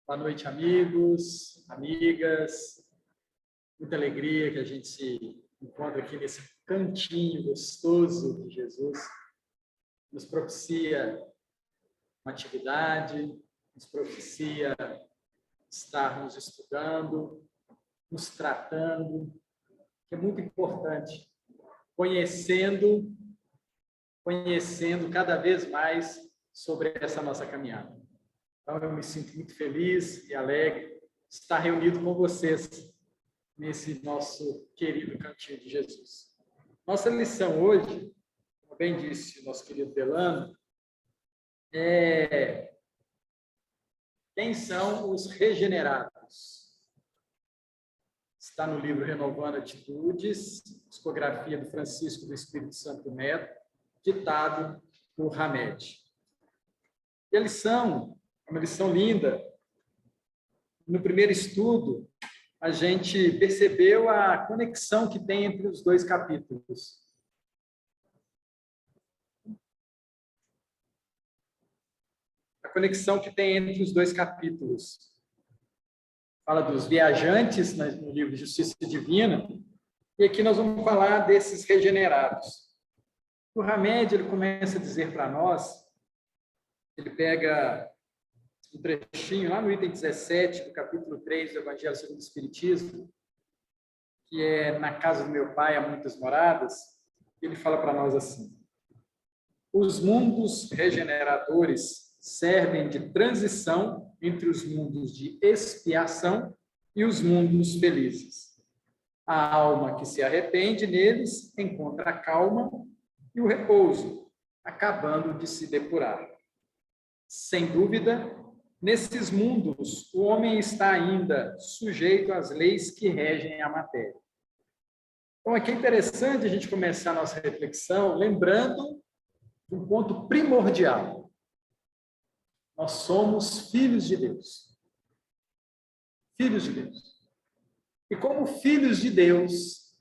Boa noite, amigos, amigas. Muita alegria que a gente se encontra aqui nesse cantinho gostoso de Jesus. Nos propicia uma atividade, nos propicia estarmos estudando, nos tratando, que é muito importante, conhecendo cada vez mais sobre essa nossa caminhada. Então, eu me sinto muito feliz e alegre de estar reunido com vocês nesse nosso querido cantinho de Jesus. Nossa lição hoje, como bem disse o nosso querido Delano, é quem são os regenerados. Está no livro Renovando Atitudes, psicografia do Francisco do Espírito Santo Neto, ditado por Hamed. E a lição é uma lição linda. No primeiro estudo, a gente percebeu a conexão que tem entre os dois capítulos. A conexão que tem entre os dois capítulos. Fala dos viajantes no livro Justiça Divina, e aqui nós vamos falar desses regenerados. O Hamed, ele começa a dizer para nós, ele pega um trechinho lá no item 17 do capítulo 3 do Evangelho segundo o Espiritismo, que é na casa do meu pai há muitas moradas, ele fala para nós assim: os mundos regeneradores servem de transição entre os mundos de expiação e os mundos felizes. A alma que se arrepende neles encontra a calma e o repouso, acabando de se depurar. Sem dúvida, nesses mundos, o homem está ainda sujeito às leis que regem a matéria. Então, aqui é interessante a gente começar a nossa reflexão lembrando um ponto primordial. Nós somos filhos de Deus. Filhos de Deus. E como filhos de Deus,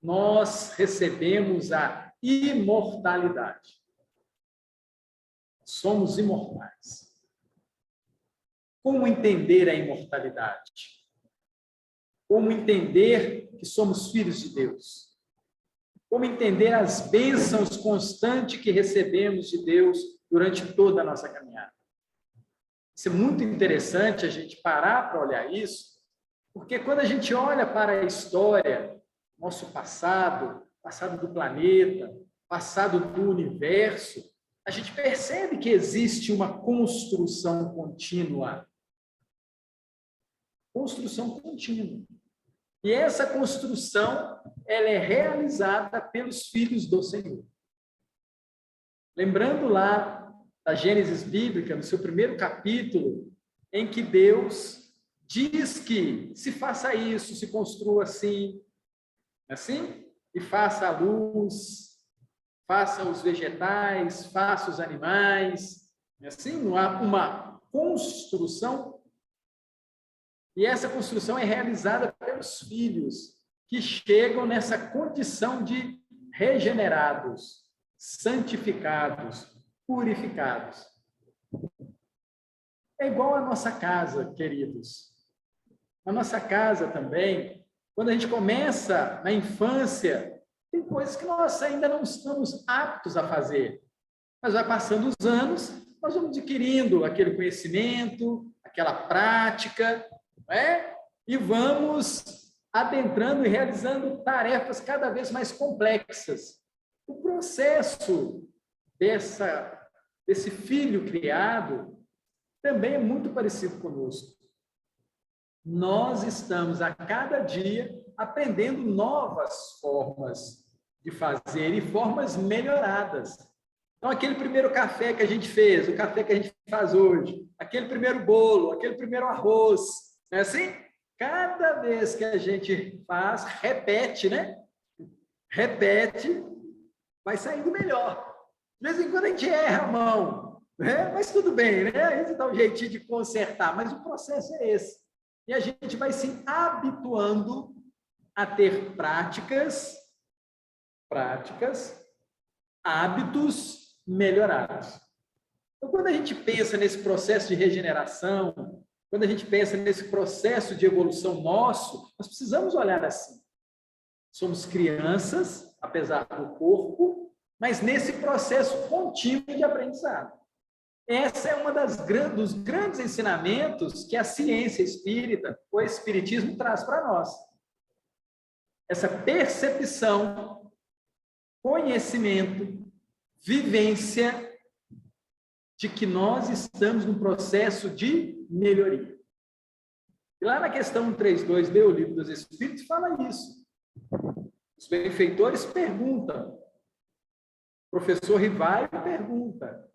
nós recebemos a imortalidade. Somos imortais. Como entender a imortalidade? Como entender que somos filhos de Deus? Como entender as bênçãos constantes que recebemos de Deus durante toda a nossa caminhada? Isso é muito interessante a gente parar para olhar isso, porque quando a gente olha para a história, nosso passado, passado do planeta, passado do universo, a gente percebe que existe uma construção contínua. Construção contínua. E essa construção, ela é realizada pelos filhos do Senhor. Lembrando lá da Gênesis bíblica, no seu primeiro capítulo, em que Deus diz que se faça isso, se construa assim, e faça a luz, faça os vegetais, faça os animais, não há uma construção. E essa construção é realizada pelos filhos que chegam nessa condição de regenerados, santificados, purificados. É igual à nossa casa, queridos. Na nossa casa também, quando a gente começa na infância, tem coisas que nós ainda não estamos aptos a fazer. Mas vai passando os anos, nós vamos adquirindo aquele conhecimento, aquela prática, e vamos adentrando e realizando tarefas cada vez mais complexas. O processo desse filho criado também é muito parecido conosco. Nós estamos a cada dia aprendendo novas formas de fazer e formas melhoradas. Então, aquele primeiro café que a gente fez, o café que a gente faz hoje, aquele primeiro bolo, aquele primeiro arroz, não é assim? Cada vez que a gente faz, repete, Repete, vai saindo melhor. De vez em quando a gente erra a mão, mas tudo bem, A gente dá um jeitinho de consertar, mas o processo é esse. E a gente vai se habituando a ter práticas, hábitos melhorados. Então, quando a gente pensa nesse processo de regeneração, quando a gente pensa nesse processo de evolução nosso, nós precisamos olhar assim. Somos crianças, apesar do corpo, mas nesse processo contínuo de aprendizado. Essa é uma dos grandes ensinamentos que a ciência espírita, o espiritismo, traz para nós. Essa percepção, conhecimento, vivência de que nós estamos num processo de melhoria. E lá na questão 132 do Livro dos Espíritos fala isso. Os benfeitores perguntam, o professor Rivaio pergunta,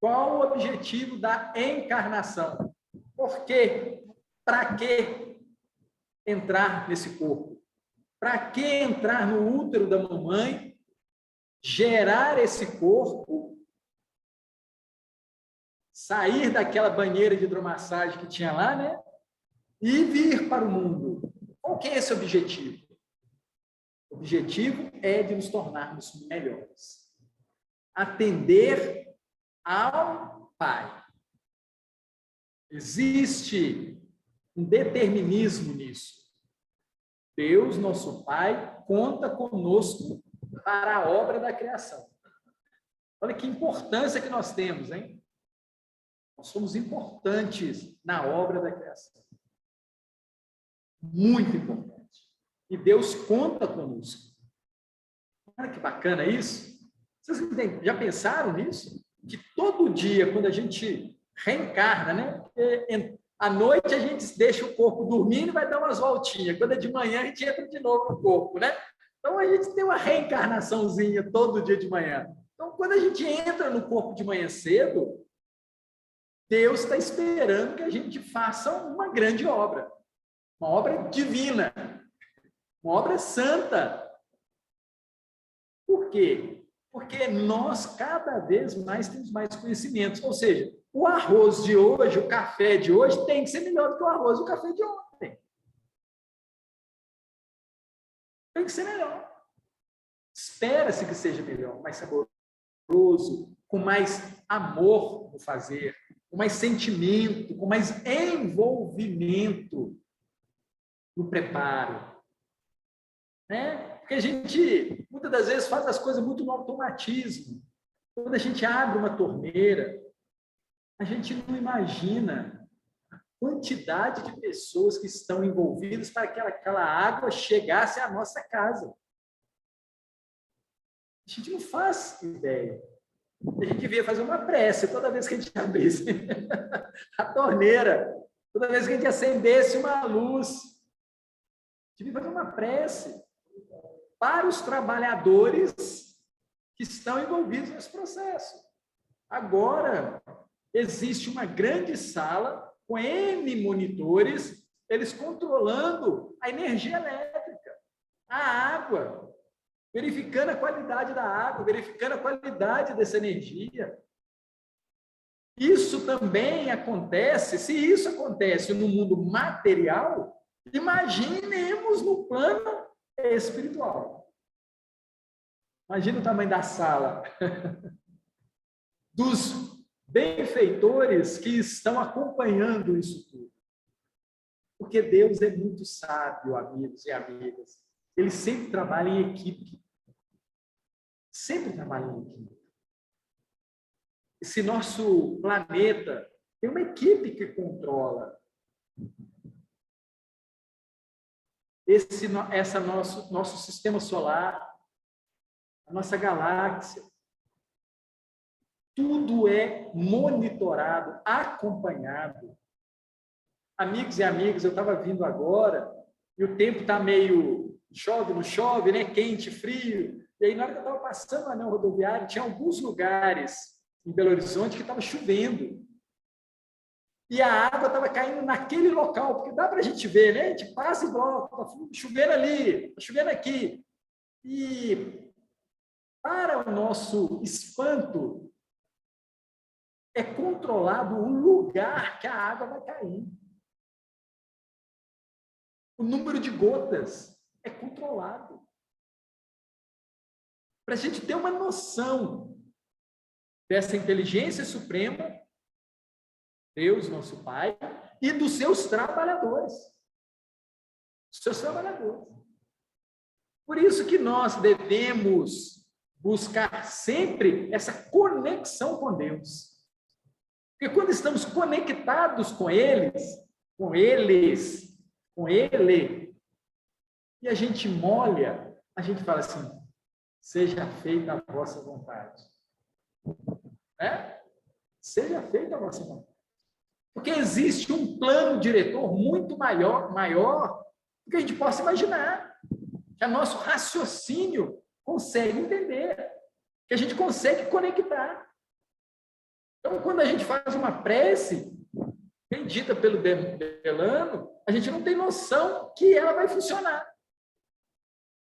qual o objetivo da encarnação? Por quê? Para que entrar nesse corpo? Para que entrar no útero da mamãe, gerar esse corpo, sair daquela banheira de hidromassagem que tinha lá, né? E vir para o mundo. Qual que é esse objetivo? O objetivo é de nos tornarmos melhores. Atender ao Pai. Existe um determinismo nisso. Deus, nosso Pai, conta conosco para a obra da criação. Olha que importância que nós temos, hein? Nós somos importantes na obra da criação. Muito importante. E Deus conta conosco. Olha que bacana isso. Vocês já pensaram nisso? Que todo dia, quando a gente reencarna, né? À noite a gente deixa o corpo dormindo e vai dar umas voltinhas. Quando é de manhã, a gente entra de novo no corpo, né? Então, a gente tem uma reencarnaçãozinha todo dia de manhã. Então, quando a gente entra no corpo de manhã cedo, Deus está esperando que a gente faça uma grande obra. Uma obra divina. Uma obra santa. Por quê? Porque nós, cada vez mais, temos mais conhecimentos. Ou seja, o arroz de hoje, o café de hoje, tem que ser melhor do que o arroz e o café de ontem. Tem que ser melhor. Espera-se que seja melhor, mais saboroso, com mais amor no fazer, com mais sentimento, com mais envolvimento no preparo. Né? Porque a gente, muitas das vezes, faz as coisas muito no automatismo. Quando a gente abre uma torneira, a gente não imagina a quantidade de pessoas que estão envolvidas para que aquela água chegasse à nossa casa. A gente não faz ideia. A gente devia fazer uma prece toda vez que a gente abrisse a torneira, toda vez que a gente acendesse uma luz. A gente devia fazer uma prece para os trabalhadores que estão envolvidos nesse processo. Agora, existe uma grande sala com N monitores, eles controlando a energia elétrica, a água, verificando a qualidade da água, verificando a qualidade dessa energia. Isso também acontece, se isso acontece no mundo material, imaginemos no plano espiritual. Imagina o tamanho da sala dos benfeitores que estão acompanhando isso tudo. Porque Deus é muito sábio, amigos e amigas. Ele sempre trabalha em equipe. Sempre trabalha em equipe. Esse nosso planeta tem uma equipe que controla. Nosso sistema solar, a nossa galáxia, tudo é monitorado, acompanhado. Amigos e amigas, eu estava vindo agora e o tempo está meio chove, não chove, né? Quente, frio. E aí, na hora que eu estava passando o anel rodoviário, tinha alguns lugares em Belo Horizonte que estava chovendo. E a água estava caindo naquele local, porque dá para a gente ver, né? A gente passa e bloco, está chovendo ali, está chovendo aqui. E, para o nosso espanto, é controlado o lugar que a água vai cair. O número de gotas é controlado. Para a gente ter uma noção dessa inteligência suprema, Deus, nosso Pai, e dos seus trabalhadores. Seus trabalhadores. Por isso que nós devemos buscar sempre essa conexão com Deus. Porque quando estamos conectados com Ele, e a gente molha, a gente fala assim, seja feita a vossa vontade. Seja feita a vossa vontade. Porque existe um plano diretor muito maior do que a gente possa imaginar. Que o nosso raciocínio consegue entender. Que a gente consegue conectar. Então, quando a gente faz uma prece, bendita pelo Delano, a gente não tem noção que ela vai funcionar.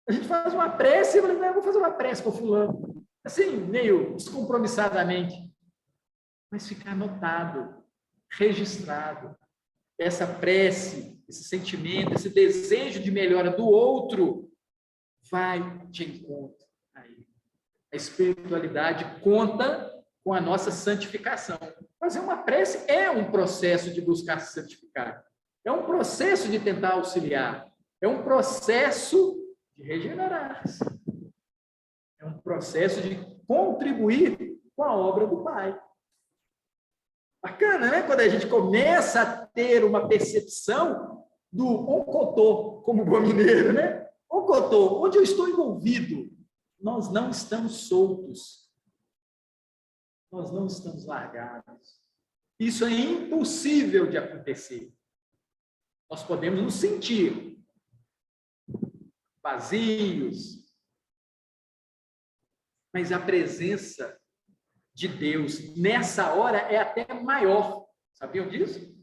A gente faz uma prece, eu vou fazer uma prece com o fulano. Assim, meio descompromissadamente. Mas fica anotado, registrado. Essa prece, esse sentimento, esse desejo de melhora do outro vai de encontro a ele. A espiritualidade conta com a nossa santificação. Fazer uma prece é um processo de buscar se santificar. É um processo de tentar auxiliar. É um processo de regenerar-se. É um processo de contribuir com a obra do Pai. Bacana, né? Quando a gente começa a ter uma percepção do oncotô, como bom mineiro, né? Oncotô, onde eu estou envolvido, nós não estamos soltos. Nós não estamos largados. Isso é impossível de acontecer. Nós podemos nos sentir vazios, mas a presença de Deus nessa hora é até maior. Sabiam disso?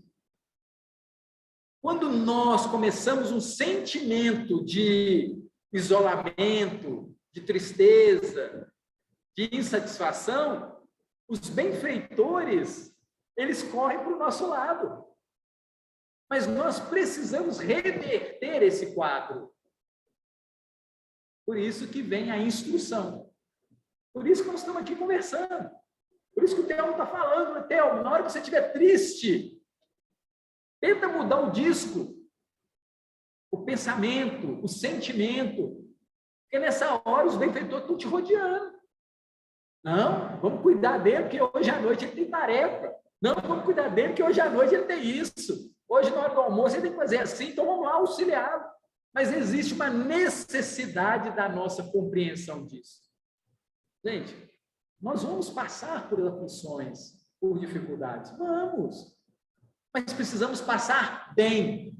Quando nós começamos um sentimento de isolamento, de tristeza, de insatisfação, os benfeitores, eles correm para o nosso lado. Mas nós precisamos reverter esse quadro. Por isso que vem a instrução. Por isso que nós estamos aqui conversando. Por isso que o Theo está falando, né? Theo, na hora que você estiver triste, tenta mudar o disco, o pensamento, o sentimento. Porque nessa hora os benfeitores estão te rodeando. Não, vamos cuidar dele, porque hoje à noite ele tem tarefa. Não, vamos cuidar dele, porque hoje à noite ele tem isso. Hoje, na hora do almoço, ele tem que fazer assim, então vamos lá auxiliá-lo. Mas existe uma necessidade da nossa compreensão disso. Gente, nós vamos passar por aflições, por dificuldades. Vamos. Mas precisamos passar bem.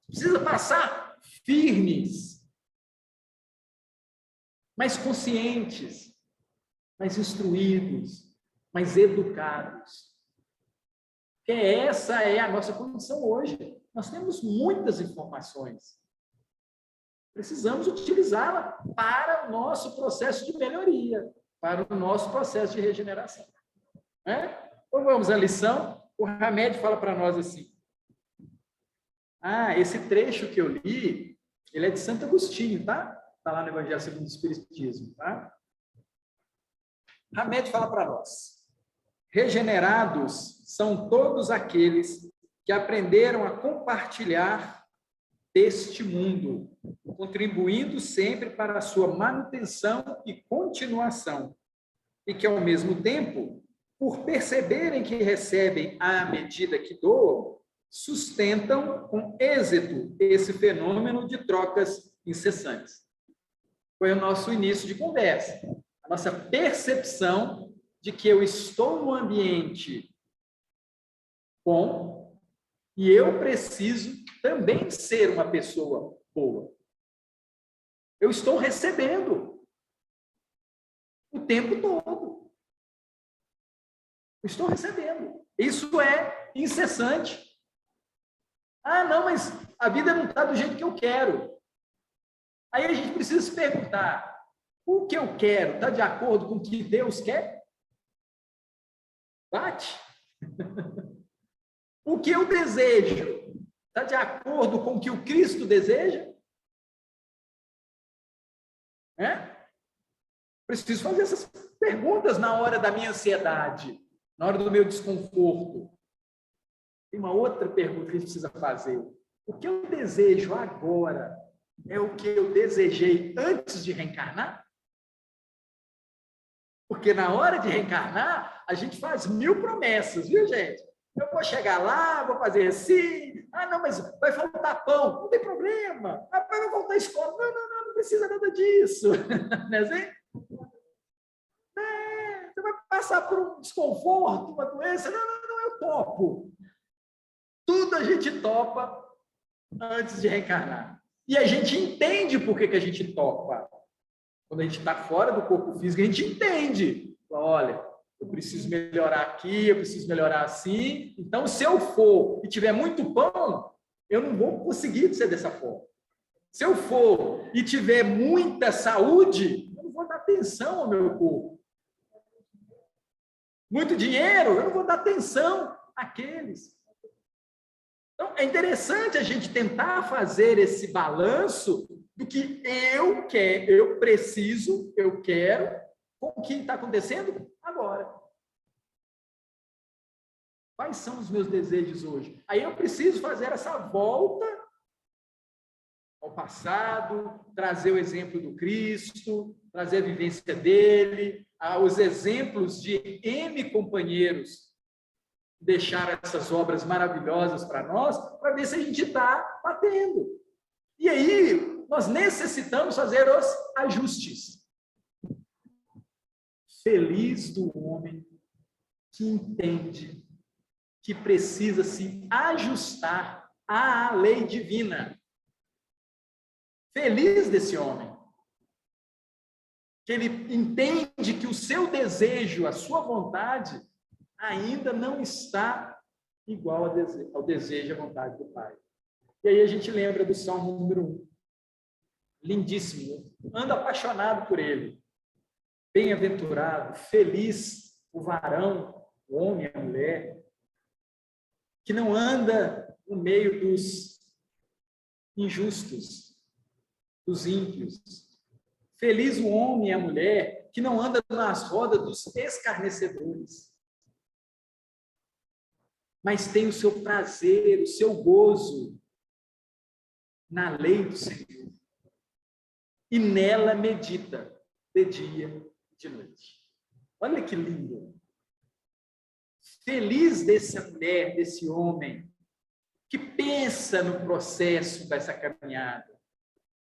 Precisa passar firmes. Mais conscientes. Mais instruídos. Mais educados. Porque essa é a nossa condição hoje. Nós temos muitas informações. Precisamos utilizá-la para o nosso processo de melhoria, para o nosso processo de regeneração. Então, vamos à lição. O Hamed fala para nós assim. Esse trecho que eu li, ele é de Santo Agostinho, tá? Está lá no Evangelho segundo o Espiritismo, tá? Hamed fala para nós. Regenerados são todos aqueles que aprenderam a compartilhar deste mundo, contribuindo sempre para a sua manutenção e continuação, e que, ao mesmo tempo, por perceberem que recebem à medida que doam, sustentam com êxito esse fenômeno de trocas incessantes. Foi o nosso início de conversa, a nossa percepção de que eu estou no ambiente bom e eu preciso também ser uma pessoa boa. Eu estou recebendo o tempo todo. Eu estou recebendo. Isso é incessante. Não, mas a vida não está do jeito que eu quero. Aí a gente precisa se perguntar, o que eu quero está de acordo com o que Deus quer? Bate. O que eu desejo está de acordo com o que o Cristo deseja? Preciso fazer essas perguntas na hora da minha ansiedade, na hora do meu desconforto. Tem uma outra pergunta que a gente precisa fazer. O que eu desejo agora é o que eu desejei antes de reencarnar? Porque na hora de reencarnar, a gente faz 1000 promessas, viu, gente? Eu vou chegar lá, vou fazer assim. Ah, não, mas vai faltar pão. Não tem problema. Ah, vai faltar escola. Não, não, não, não precisa nada disso. Não é assim? Você vai passar por um desconforto, uma doença. Não, não, não, eu topo. Tudo a gente topa antes de reencarnar. E a gente entende por que a gente topa. Quando a gente está fora do corpo físico, a gente entende. Olha, eu preciso melhorar aqui, eu preciso melhorar assim. Então, se eu for e tiver muito pão, eu não vou conseguir ser dessa forma. Se eu for e tiver muita saúde, eu não vou dar atenção ao meu corpo. Muito dinheiro, eu não vou dar atenção àqueles. Então, é interessante a gente tentar fazer esse balanço do que eu quero, eu preciso, eu quero, com o que está acontecendo agora. Quais são os meus desejos hoje? Aí eu preciso fazer essa volta ao passado, trazer o exemplo do Cristo, trazer a vivência dele, os exemplos de M companheiros deixar essas obras maravilhosas para nós, para ver se a gente está batendo. E aí, nós necessitamos fazer os ajustes. Feliz do homem que entende que precisa se ajustar à lei divina. Feliz desse homem, que ele entende que o seu desejo, a sua vontade, ainda não está igual ao desejo e à vontade do Pai. E aí a gente lembra do Salmo número 1. Lindíssimo. Anda apaixonado por ele. Bem-aventurado, feliz o varão, o homem, a mulher, que não anda no meio dos injustos, dos ímpios. Feliz o homem e a mulher que não anda nas rodas dos escarnecedores, mas tem o seu prazer, o seu gozo na lei do Senhor. E nela medita de dia e de noite. Olha que lindo. Feliz dessa mulher, desse homem, que pensa no processo dessa caminhada,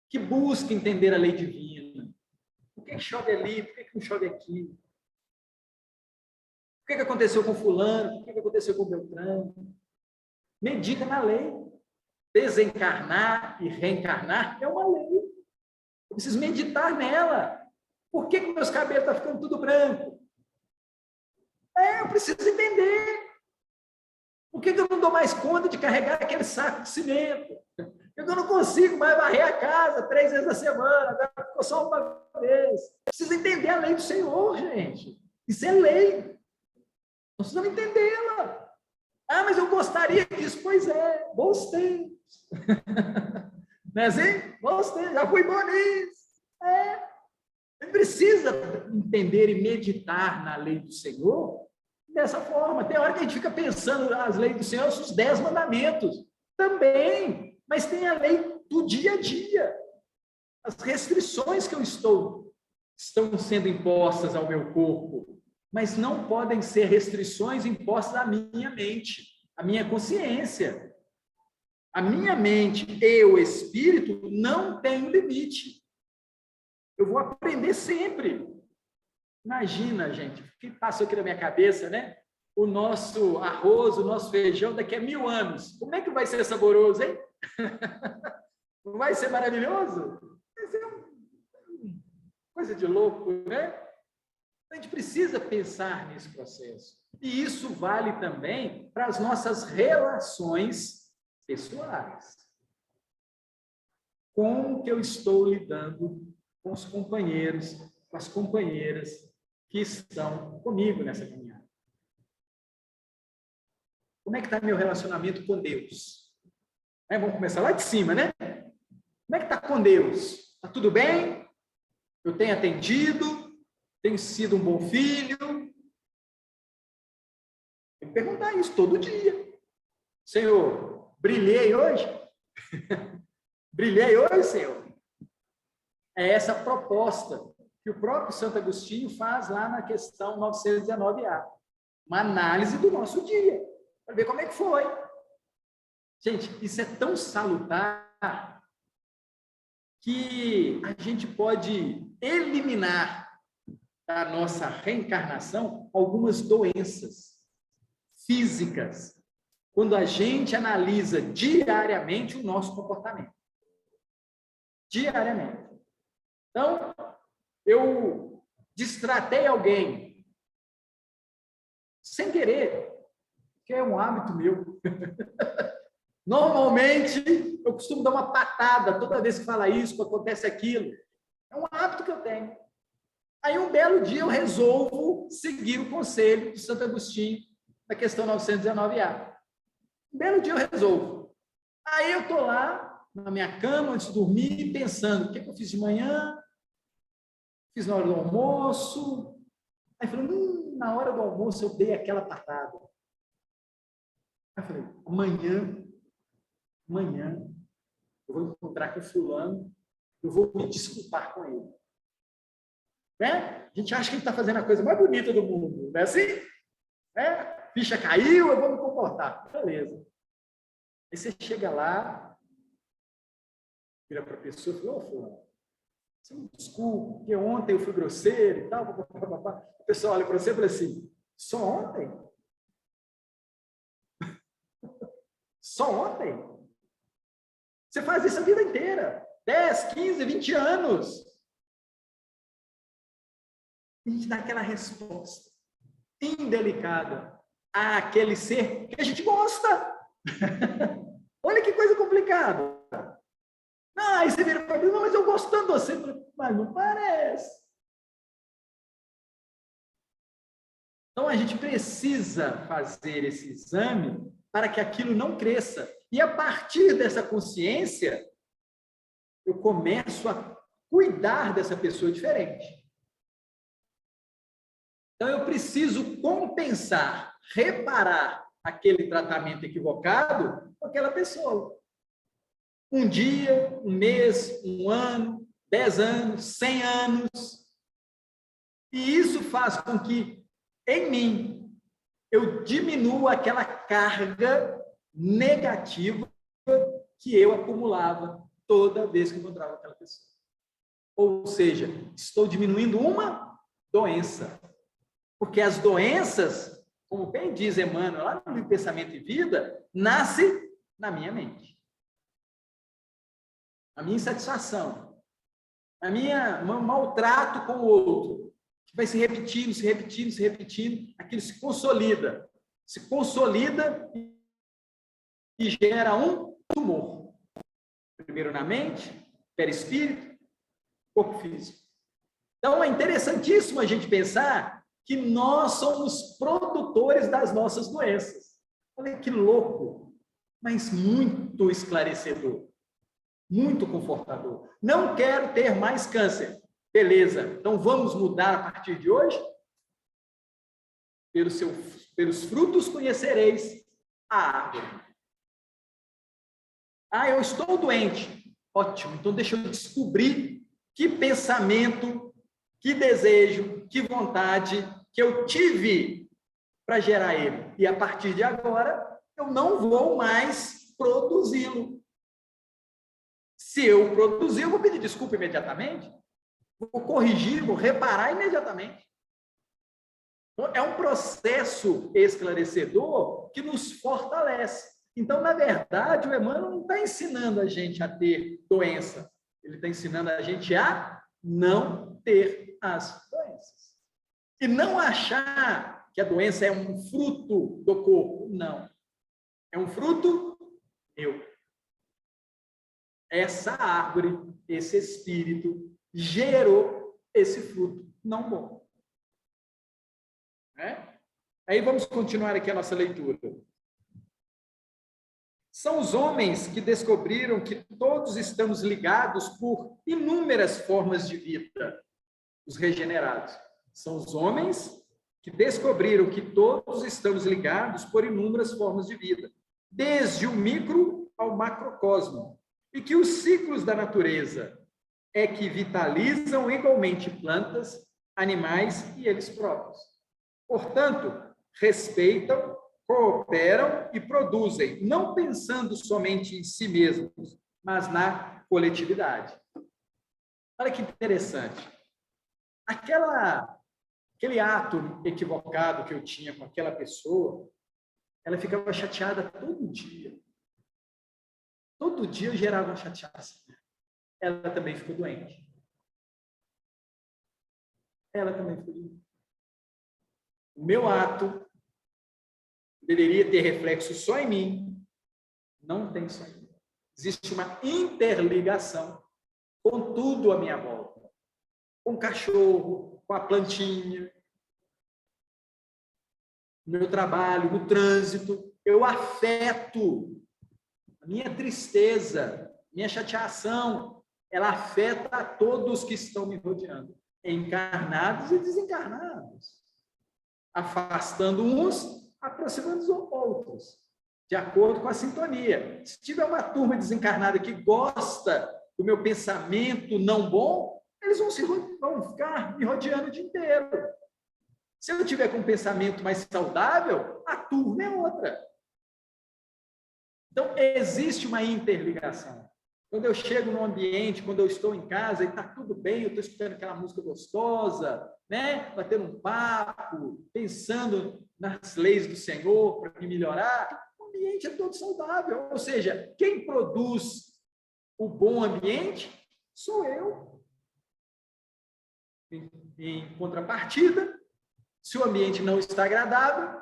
que busca entender a lei divina. Por que chove ali? Por que não chove aqui? O que aconteceu com fulano? O que aconteceu com Beltrano? Medita na lei. Desencarnar e reencarnar é uma lei. Eu preciso meditar nela. Por que meus cabelos estão ficando tudo branco? Eu preciso entender. Por que eu não dou mais conta de carregar aquele saco de cimento? Eu não consigo mais varrer a casa 3 vezes na semana, agora ficou só uma vez. Preciso entender a lei do Senhor, gente. Isso é lei. Nós precisamos entendê-la. Ah, mas eu gostaria disso. Pois é, bons tempos. Não é assim? Bons tempos, já fui bom nisso. Ele precisa entender e meditar na lei do Senhor dessa forma. Tem hora que a gente fica pensando as leis do Senhor, os 10 mandamentos. Também. Mas tem a lei do dia a dia. As restrições que estão sendo impostas ao meu corpo, mas não podem ser restrições impostas à minha mente, à minha consciência. A minha mente e o espírito não têm limite. Eu vou aprender sempre. Imagina, gente, o que passou aqui na minha cabeça, né? O nosso arroz, o nosso feijão daqui a 1000 anos. Como é que vai ser saboroso, hein? Não vai ser maravilhoso? Vai ser coisa de louco, né? A gente precisa pensar nesse processo. E isso vale também para as nossas relações pessoais. Como que eu estou lidando com os companheiros, com as companheiras que estão comigo nessa caminhada? Como é que está meu relacionamento com Deus? Vamos começar lá de cima, né? Como é que está com Deus? Está tudo bem? Eu tenho atendido? Tenho sido um bom filho? Tem que perguntar isso todo dia. Senhor, brilhei hoje? Brilhei hoje, Senhor? É essa proposta que o próprio Santo Agostinho faz lá na questão 919A. Uma análise do nosso dia, para ver como é que foi. Gente, isso é tão salutar que a gente pode eliminar da nossa reencarnação algumas doenças físicas, quando a gente analisa diariamente o nosso comportamento. Diariamente. Então, eu destratei alguém sem querer, que é um hábito meu. Normalmente, eu costumo dar uma patada toda vez que fala isso, acontece aquilo. É um hábito que eu tenho. Aí, um belo dia, eu resolvo seguir o conselho de Santo Agostinho, da questão 919A. Um belo dia, eu resolvo. Aí, eu estou lá, na minha cama, antes de dormir, pensando, o que eu fiz de manhã? Fiz na hora do almoço. Aí, falei, na hora do almoço, eu dei aquela patada. Aí, falei, amanhã, eu vou encontrar com o fulano, eu vou me desculpar com ele. Né? A gente acha que ele está fazendo a coisa mais bonita do mundo, não é assim? Ficha caiu, eu vou me comportar. Beleza. Aí você chega lá, vira para a pessoa e fala, ô, fulano, você me desculpa, porque ontem eu fui grosseiro e tal. O pessoal olha para você e fala assim, só ontem? Só ontem? Você faz isso a vida inteira. 10, 15, 20 anos. A gente dá aquela resposta indelicada àquele ser que a gente gosta. Olha que coisa complicada. Aí você vira para mim, não, mas eu gosto tanto de você. Mas não parece. Então, a gente precisa fazer esse exame para que aquilo não cresça. E, a partir dessa consciência, eu começo a cuidar dessa pessoa diferente. Então, eu preciso compensar, reparar aquele tratamento equivocado com aquela pessoa. Um dia, um mês, um ano, 10 anos, 100 anos. E isso faz com que, em mim, eu diminua aquela carga negativa que eu acumulava toda vez que encontrava aquela pessoa. Ou seja, estou diminuindo uma doença. Porque as doenças, como bem diz Emmanuel, lá no livro Pensamento e Vida, nasce na minha mente. A minha insatisfação, a minha maltrato com o outro, que vai se repetindo, aquilo se consolida e gera um tumor. Primeiro na mente, perispírito, corpo físico. Então, é interessantíssimo a gente pensar que nós somos produtores das nossas doenças. Olha que louco, mas muito esclarecedor, muito confortador. Não quero ter mais câncer. Beleza, então vamos mudar a partir de hoje? Pelos frutos conhecereis a árvore. Eu estou doente. Ótimo, então deixa eu descobrir que pensamento, que desejo, que vontade que eu tive para gerar ele. E a partir de agora, eu não vou mais produzi-lo. Se eu produzir, eu vou pedir desculpa imediatamente, vou corrigir, vou reparar imediatamente. Então, é um processo esclarecedor que nos fortalece. Então, na verdade, o Emmanuel não está ensinando a gente a ter doença. Ele está ensinando a gente a não ter as doenças. E não achar que a doença é um fruto do corpo. Não. É um fruto meu. Essa árvore, esse espírito, gerou esse fruto não bom. Aí vamos continuar aqui a nossa leitura. São os homens que descobriram que todos estamos ligados por inúmeras formas de vida, os regenerados. São os homens que descobriram que todos estamos ligados por inúmeras formas de vida. desde o micro ao macrocosmo, e que os ciclos da natureza é que vitalizam igualmente plantas, animais e eles próprios. Portanto, respeitam, cooperam e produzem, não pensando somente em si mesmos, mas na coletividade. Olha que interessante. Aquele ato equivocado que eu tinha com aquela pessoa, ela ficava chateada todo dia. Todo dia eu gerava uma chateação. Ela também ficou doente. Ela também ficou doente. O meu ato deveria ter reflexo só em mim. Não tem só em mim. Existe uma interligação com tudo à minha volta. Com o cachorro, com a plantinha, no meu trabalho, no trânsito. Eu afeto a minha tristeza, minha chateação, ela afeta a todos que estão me rodeando, encarnados e desencarnados, afastando uns, aproximando os outros, de acordo com a sintonia. Se tiver uma turma desencarnada que gosta do meu pensamento não bom, eles vão ficar me rodeando o dia inteiro. Se eu tiver com um pensamento mais saudável, a turma é outra. Então, existe uma interligação. Quando eu chego num ambiente, quando eu estou em casa e está tudo bem, eu estou escutando aquela música gostosa, né? Batendo um papo, pensando nas leis do Senhor para me melhorar, o ambiente é todo saudável. Ou seja, quem produz o bom ambiente sou eu. Em contrapartida, se o ambiente não está agradável,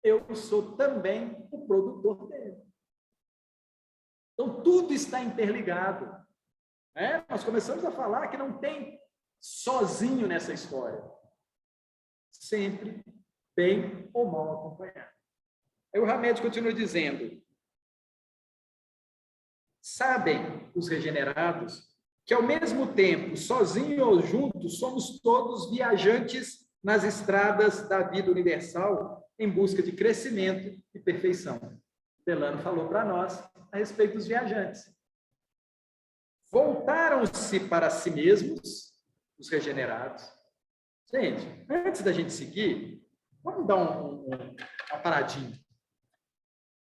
eu sou também o produtor dele. Então, tudo está interligado. Né? Nós começamos a falar que não tem sozinho nessa história. Sempre bem ou mal acompanhado. Aí o Hamed continua dizendo: sabem os regenerados que, ao mesmo tempo, sozinho ou juntos, somos todos viajantes nas estradas da vida universal em busca de crescimento e perfeição. Delano falou para nós a respeito dos viajantes. Voltaram-se para si mesmos, os regenerados. Gente, antes da gente seguir, vamos dar uma paradinha.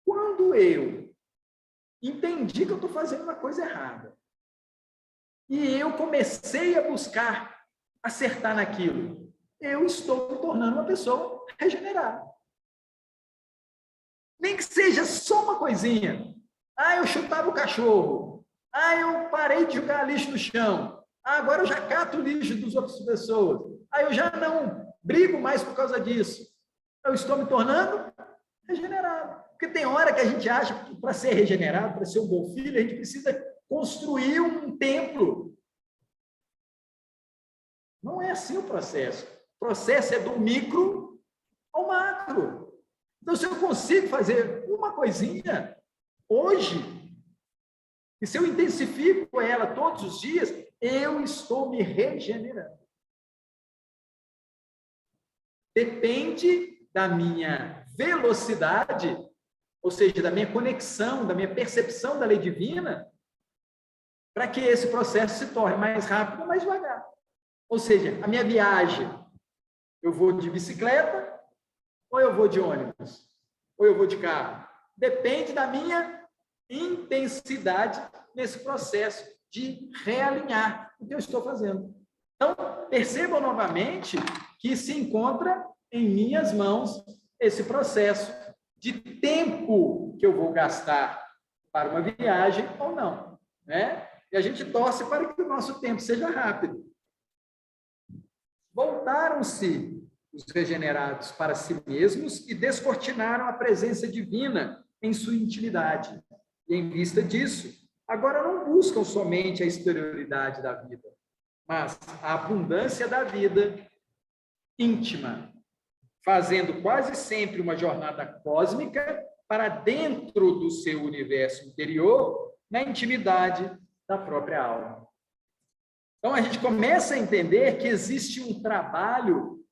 Quando eu entendi que eu estou fazendo uma coisa errada, e eu comecei a buscar acertar naquilo, eu estou me tornando uma pessoa regenerada. Nem que seja só uma coisinha. Eu chutava o cachorro. Eu parei de jogar lixo no chão. Agora eu já cato o lixo das outras pessoas. Eu já não brigo mais por causa disso. Eu estou me tornando regenerado. Porque tem hora que a gente acha que para ser regenerado, para ser um bom filho, a gente precisa construir um templo. Não é assim o processo. O processo é do micro ao macro. Então, se eu consigo fazer uma coisinha hoje, e se eu intensifico ela todos os dias, eu estou me regenerando. Depende da minha velocidade, ou seja, da minha conexão, da minha percepção da lei divina, para que esse processo se torne mais rápido ou mais devagar. Ou seja, a minha viagem, eu vou de bicicleta, ou eu vou de ônibus, ou eu vou de carro. Depende da minha intensidade nesse processo de realinhar o que eu estou fazendo. Então, percebam novamente que se encontra em minhas mãos esse processo de tempo que eu vou gastar para uma viagem ou não. Né? E a gente torce para que o nosso tempo seja rápido. Voltaram-se os regenerados para si mesmos e descortinaram a presença divina em sua intimidade. E, em vista disso, agora não buscam somente a exterioridade da vida, mas a abundância da vida íntima, fazendo quase sempre uma jornada cósmica para dentro do seu universo interior, na intimidade da própria alma. Então, a gente começa a entender que existe um trabalho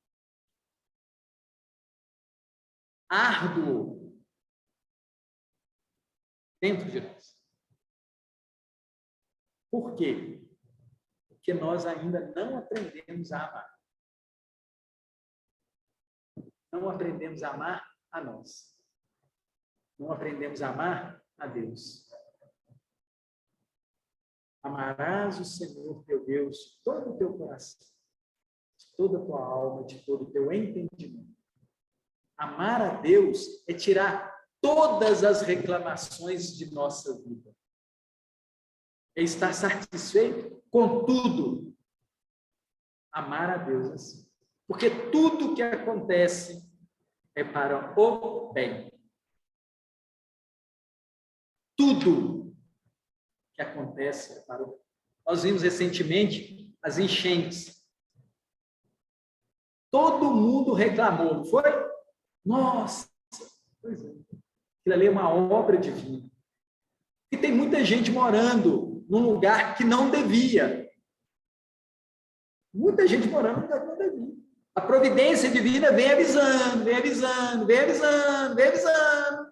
árduo dentro de nós. Por quê? Porque nós ainda não aprendemos a amar. Não aprendemos a amar a nós. Não aprendemos a amar a Deus. Amarás o Senhor teu Deus de todo o teu coração, de toda a tua alma, de todo o teu entendimento. Amar a Deus é tirar todas as reclamações de nossa vida. É estar satisfeito com tudo. Amar a Deus assim. Porque tudo que acontece é para o bem. Tudo que acontece é para o bem. Nós vimos recentemente as enchentes. Todo mundo reclamou, não foi? Nossa, pois é. Aquilo ali é uma obra divina. E tem muita gente morando num lugar que não devia. Muita gente morando num lugar que não devia. A providência divina vem avisando, vem avisando, vem avisando, vem avisando.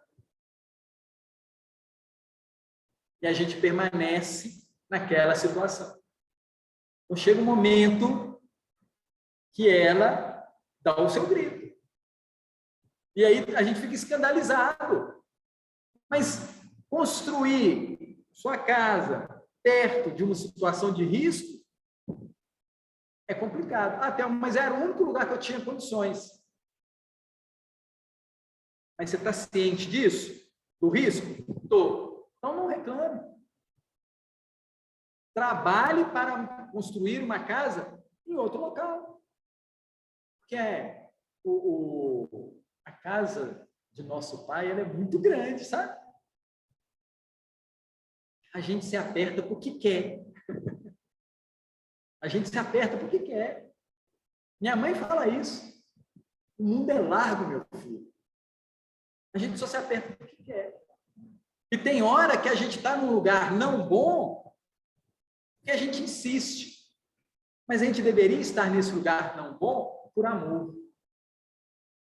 E a gente permanece naquela situação. Então chega um momento que ela dá o seu grito. E aí a gente fica escandalizado. Mas construir sua casa perto de uma situação de risco é complicado. Mas era o único lugar que eu tinha condições. Mas você está ciente disso? Do risco? Estou. Então não reclame. Trabalhe para construir uma casa em outro local. Porque a casa de nosso pai, ela é muito grande, sabe? A gente se aperta porque quer. A gente se aperta porque quer. Minha mãe fala isso. O mundo é largo, meu filho. A gente só se aperta porque quer. E tem hora que a gente está num lugar não bom que a gente insiste. Mas a gente deveria estar nesse lugar não bom por amor.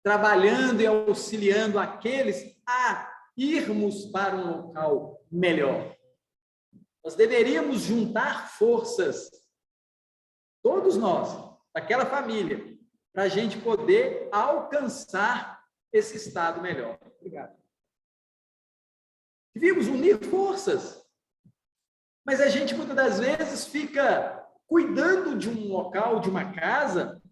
Trabalhando e auxiliando aqueles a irmos para um local melhor. Nós deveríamos juntar forças, todos nós, daquela família, para a gente poder alcançar esse estado melhor. Obrigado. Devíamos unir forças. Mas a gente, muitas das vezes, fica cuidando de um local, de uma casa,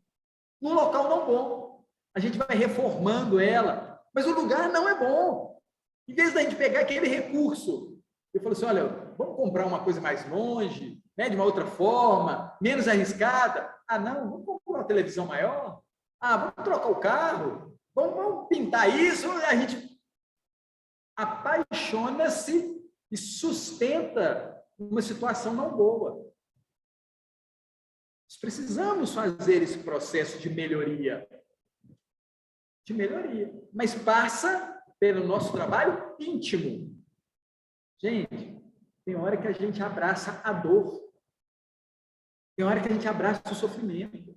num local não bom. A gente vai reformando ela, mas o lugar não é bom. Em vez da gente pegar aquele recurso, eu falo assim, olha, vamos comprar uma coisa mais longe, né, de uma outra forma, menos arriscada. Não, vamos comprar uma televisão maior. Vamos trocar o carro. Vamos pintar isso. A gente apaixona-se e sustenta uma situação não boa. Nós precisamos fazer esse processo de melhoria. Mas passa pelo nosso trabalho íntimo. Gente, tem hora que a gente abraça a dor. Tem hora que a gente abraça o sofrimento.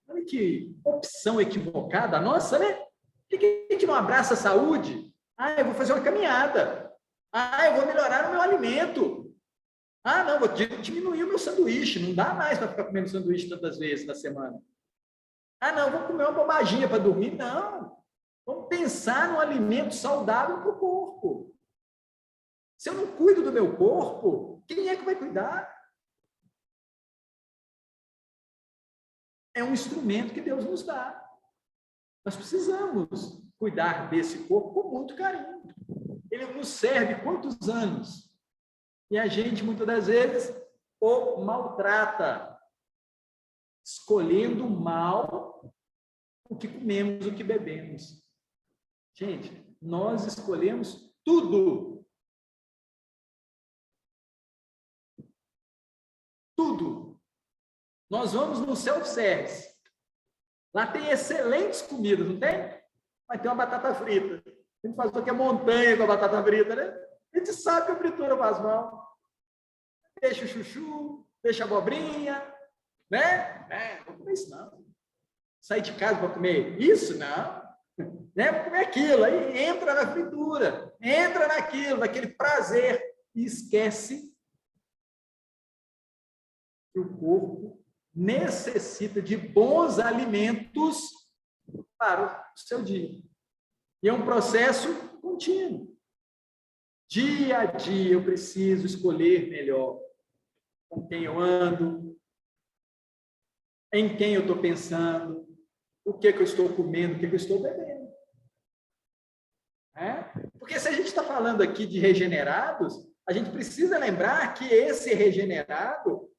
Olha que opção equivocada a nossa, né? Por que a gente não abraça a saúde? Eu vou fazer uma caminhada. Eu vou melhorar o meu alimento. Não, vou diminuir o meu sanduíche. Não dá mais para ficar comendo sanduíche tantas vezes na semana. Não, vou comer uma bobaginha para dormir. Não. Vamos pensar num alimento saudável para o corpo. Se eu não cuido do meu corpo, quem é que vai cuidar? É um instrumento que Deus nos dá. Nós precisamos cuidar desse corpo com muito carinho. Ele nos serve quantos anos? E a gente, muitas das vezes, o maltrata, escolhendo mal o que comemos, o que bebemos. Gente, nós escolhemos tudo. Tudo. Nós vamos no self-service. Lá tem excelentes comidas, não tem? Vai ter uma batata frita. A gente faz aqui a montanha com a batata frita, né? A gente sabe que a fritura faz mal. Deixa o chuchu, deixa a abobrinha, né? Não vou comer isso, não. Sair de casa para comer isso? Não. né? Comer aquilo, aí entra na fritura, entra naquilo, naquele prazer, e esquece que o corpo necessita de bons alimentos para o seu dia. E é um processo contínuo. Dia a dia eu preciso escolher melhor com quem eu ando, em quem eu estou pensando, o que eu estou comendo, o que eu estou bebendo. Porque se a gente está falando aqui de regenerados, a gente precisa lembrar que esse regenerado,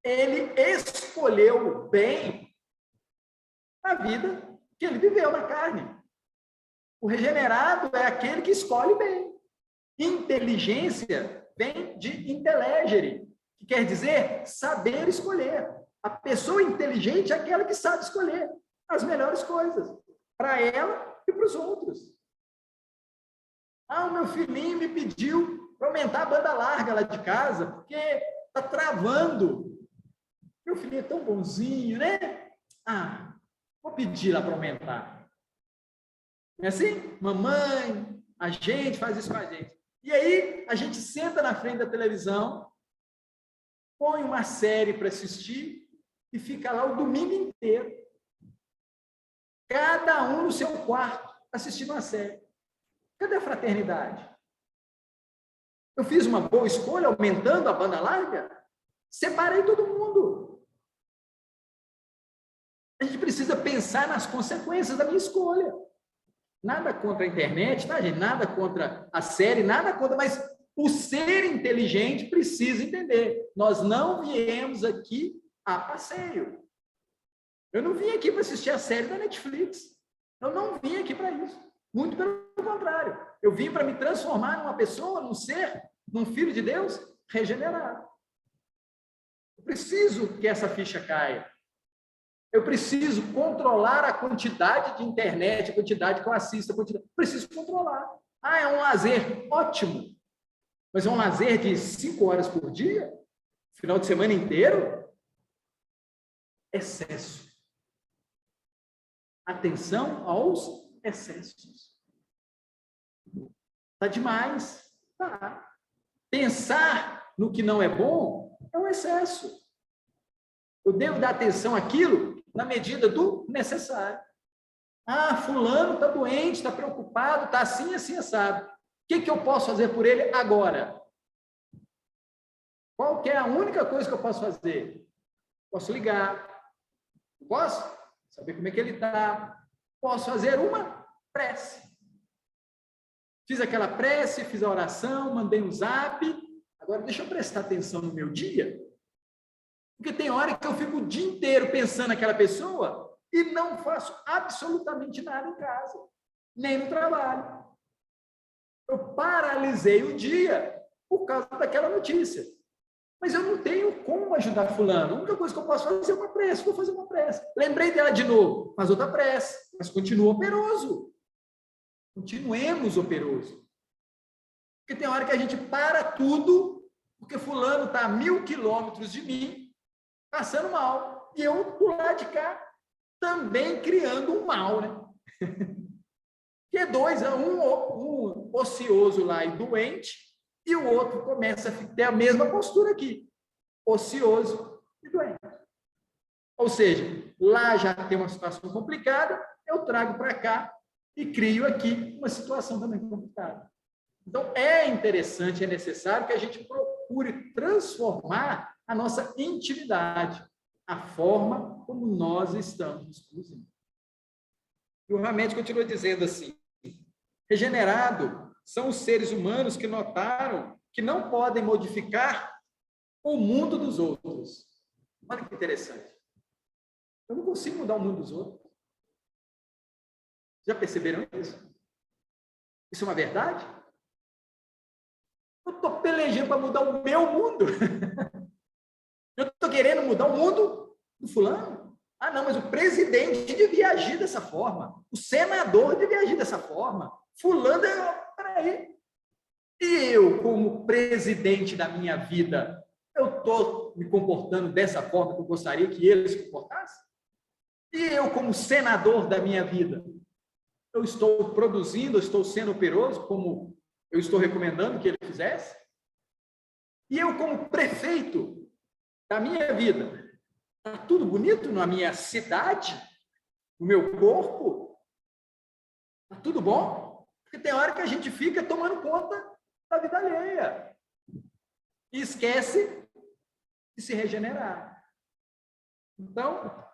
ele escolheu bem a vida que ele viveu na carne. O regenerado é aquele que escolhe bem. Inteligência vem de intellegere, que quer dizer saber escolher. A pessoa inteligente é aquela que sabe escolher as melhores coisas para ela e para os outros. O meu filhinho me pediu para aumentar a banda larga lá de casa, porque está travando. Meu filhinho é tão bonzinho, né? Vou pedir lá para aumentar. Não é assim? Mamãe, a gente faz isso com a gente. E aí, a gente senta na frente da televisão, põe uma série para assistir e fica lá o domingo inteiro. Cada um no seu quarto, assistindo uma série. Cadê a fraternidade? Eu fiz uma boa escolha aumentando a banda larga? Separei todo mundo. A gente precisa pensar nas consequências da minha escolha. Nada contra a internet, tá, gente? Nada contra a série, nada contra, mas o ser inteligente precisa entender. Nós não viemos aqui a passeio. Eu não vim aqui para assistir a série da Netflix. Eu não vim aqui para isso. Muito pelo contrário. Eu vim para me transformar numa pessoa, num ser, num filho de Deus regenerado. Eu preciso que essa ficha caia. Eu preciso controlar a quantidade de internet, a quantidade que eu assisto, preciso controlar. É um lazer ótimo, mas é um lazer de 5 horas por dia? Final de semana inteiro? Excesso. Atenção aos excessos. Está demais. Tá. Pensar no que não é bom é um excesso. Eu devo dar atenção àquilo na medida do necessário. Fulano está doente, está preocupado, está assim, assim, assado. O que eu posso fazer por ele agora? Qual que é a única coisa que eu posso fazer? Posso ligar. Posso saber como é que ele está. Posso fazer uma prece. Fiz aquela prece, fiz a oração, mandei um zap. Agora, deixa eu prestar atenção no meu dia. Porque tem hora que eu fico o dia inteiro pensando naquela pessoa e não faço absolutamente nada em casa, nem no trabalho. Eu paralisei o dia por causa daquela notícia. Mas eu não tenho como ajudar fulano. A única coisa que eu posso fazer é uma prece. Vou fazer uma prece. Lembrei dela de novo, faz outra prece. Mas continua operoso. Continuemos operoso. Porque tem hora que a gente para tudo, porque fulano está a 1000 quilômetros de mim, passando mal. E eu, do lado de cá, também criando um mal, né? Que é dois, um ocioso lá e doente, e o outro começa a ter a mesma postura aqui, ocioso e doente. Ou seja, lá já tem uma situação complicada, eu trago para cá e crio aqui uma situação também complicada. Então, é interessante, é necessário que a gente procure transformar a nossa intimidade, a forma como nós estamos nos conduzindo. E o Hamed continua dizendo assim: regenerado são os seres humanos que notaram que não podem modificar o mundo dos outros. Olha que interessante. Eu não consigo mudar o mundo dos outros. Já perceberam isso? Isso é uma verdade? Eu estou pelejando para mudar o meu mundo. Eu estou querendo mudar o mundo do fulano. Não, mas o presidente devia agir dessa forma. O senador devia agir dessa forma. Fulano, peraí. E eu, como presidente da minha vida, eu estou me comportando dessa forma que eu gostaria que ele se comportasse? E eu, como senador da minha vida, Eu estou produzindo, eu estou sendo operoso, como eu estou recomendando que ele fizesse? E eu, como prefeito da minha vida, está tudo bonito na minha cidade, no meu corpo? Está tudo bom? Porque tem hora que a gente fica tomando conta da vida alheia e esquece de se regenerar. Então,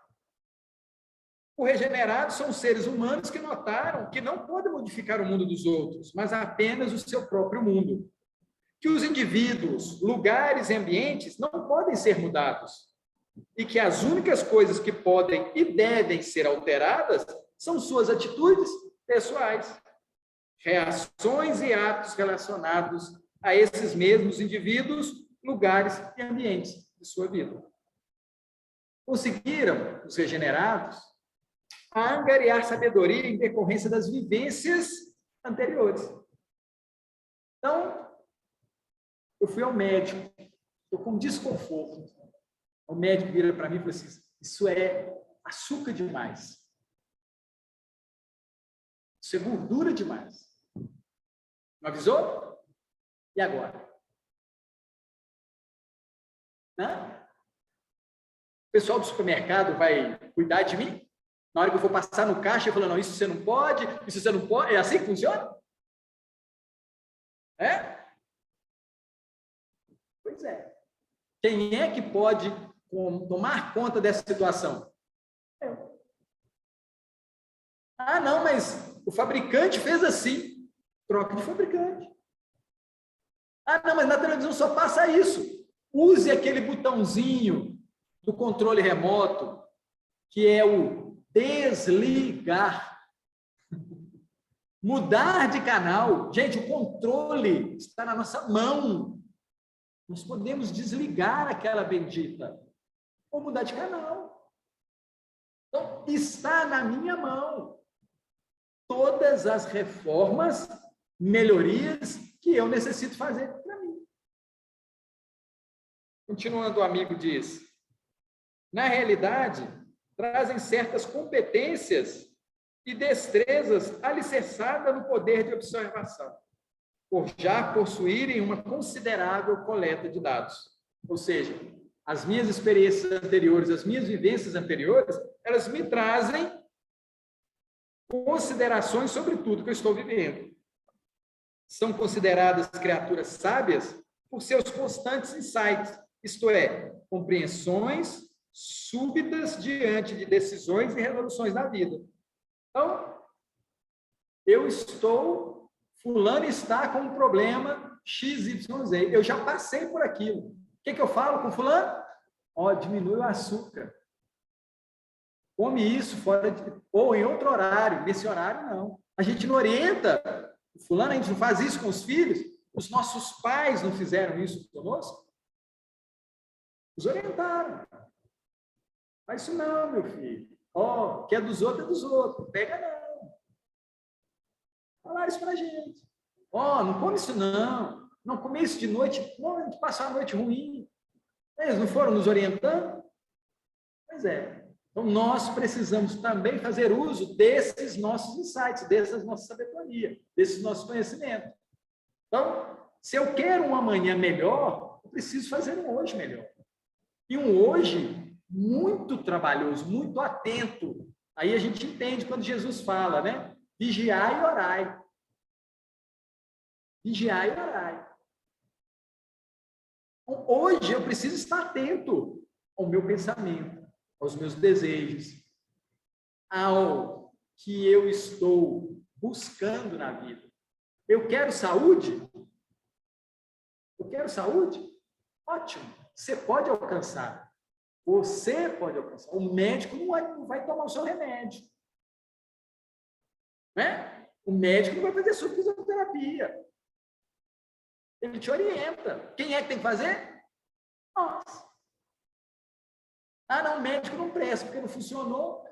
os regenerados são seres humanos que notaram que não podem modificar o mundo dos outros, mas apenas o seu próprio mundo. Que os indivíduos, lugares e ambientes não podem ser mudados. E que as únicas coisas que podem e devem ser alteradas são suas atitudes pessoais, reações e atos relacionados a esses mesmos indivíduos, lugares e ambientes de sua vida. Conseguiram, os regenerados, a angariar sabedoria em decorrência das vivências anteriores. Então, eu fui ao médico, estou com desconforto. O médico vira para mim e falou assim, isso é açúcar demais. Isso é gordura demais. Não avisou? E agora? O pessoal do supermercado vai cuidar de mim? Na hora que eu for passar no caixa, eu falo, não, isso você não pode, isso você não pode. É assim que funciona? É? Pois é. Quem é que pode tomar conta dessa situação? Eu. Ah, não, mas o fabricante fez assim. Troca de fabricante. Ah, não, mas na televisão só passa isso. Use aquele botãozinho do controle remoto, que é o desligar. Mudar de canal. Gente, o controle está na nossa mão. Nós podemos desligar aquela bendita ou mudar de canal. Então, está na minha mão. Todas as reformas, melhorias que eu necessito fazer para mim. Continuando, o amigo diz, na realidade, trazem certas competências e destrezas alicerçadas no poder de observação, por já possuírem uma considerável coleta de dados. Ou seja, as minhas experiências anteriores, as minhas vivências anteriores, elas me trazem considerações sobre tudo que eu estou vivendo. São consideradas criaturas sábias por seus constantes insights, isto é, compreensões súbitas diante de decisões e resoluções da vida. Então, fulano está com um problema XYZ. Eu já passei por aquilo. O que eu falo com fulano? Diminui o açúcar. Come isso ou em outro horário. Nesse horário, não. A gente não orienta. O fulano, a gente não faz isso com os filhos. Os nossos pais não fizeram isso conosco. Os orientaram. Faz isso não, meu filho. Que é dos outros, é dos outros. Pega não. Falaram isso pra gente. Não come isso não. Não come isso de noite. Não, a gente passa uma noite ruim. Eles não foram nos orientando? Pois é. Então, nós precisamos também fazer uso desses nossos insights, dessas nossas sabedoria, desses nossos conhecimentos. Então, se eu quero um amanhã melhor, eu preciso fazer um hoje melhor. E um hoje muito trabalhoso, muito atento. Aí a gente entende quando Jesus fala, né? Vigiai e orai. Vigiai e orai. Hoje eu preciso estar atento ao meu pensamento, aos meus desejos, ao que eu estou buscando na vida. Eu quero saúde? Eu quero saúde? Ótimo. Você pode alcançar. Você pode alcançar. O médico não vai tomar o seu remédio. Né? O médico não vai fazer sua fisioterapia. Ele te orienta. Quem é que tem que fazer? Nós. Não, o médico não presta, porque não funcionou.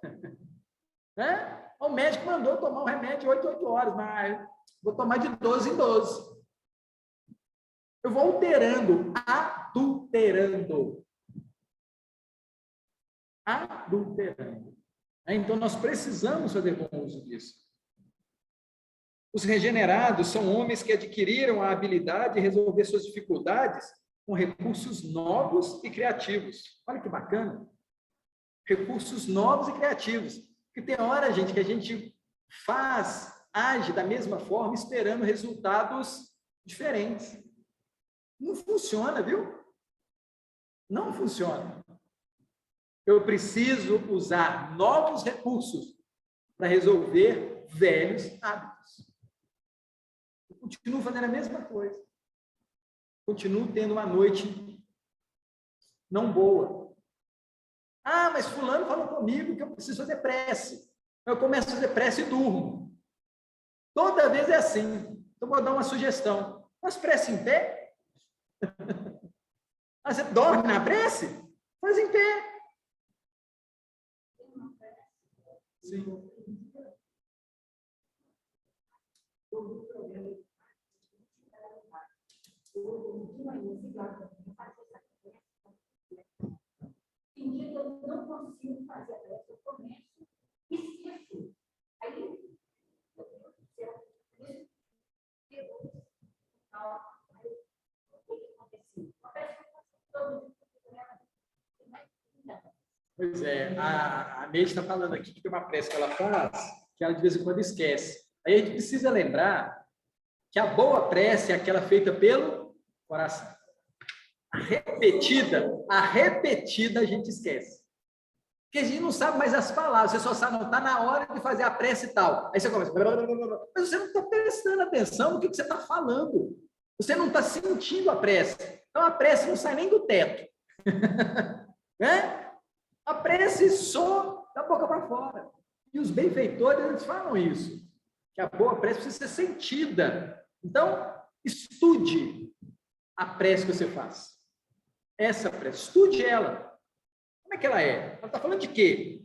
Né? O médico mandou tomar um remédio de 8 horas, mas vou tomar de 12 em 12. Eu vou adulterando. Então, nós precisamos fazer bom uso disso. Os regenerados são homens que adquiriram a habilidade de resolver suas dificuldades com recursos novos e criativos. Olha que bacana. Recursos novos e criativos. Porque tem hora, gente, que a gente age da mesma forma, esperando resultados diferentes. Não funciona, viu? Não funciona. Eu preciso usar novos recursos para resolver velhos hábitos. Eu continuo fazendo a mesma coisa. Continuo tendo uma noite não boa. Ah, mas fulano falou comigo que eu preciso fazer prece. Eu começo a fazer prece e durmo. Toda vez é assim. Então, vou dar uma sugestão. Faz prece em pé? Ah, você dorme na prece? Faz em pé. Sim. Tem dia que eu não consigo fazer a prece, eu começo e esqueço. Aí, Pois é, a Neide está falando aqui que tem uma prece que ela faz, que ela de vez em quando esquece. Aí a gente precisa lembrar que a boa prece é aquela feita pelo coração. A repetida a gente esquece. Porque a gente não sabe mais as palavras, você só sabe, não, está na hora de fazer a prece e tal. Aí você começa, mas você não está prestando atenção no que você está falando. Você não está sentindo a prece. Então a prece não sai nem do teto. Né? A prece só da boca para fora. E os benfeitores, eles falam isso, que a boa prece precisa ser sentida. Então, estude a prece que você faz. Essa prece, estude ela. Como é que ela é? Ela está falando de quê?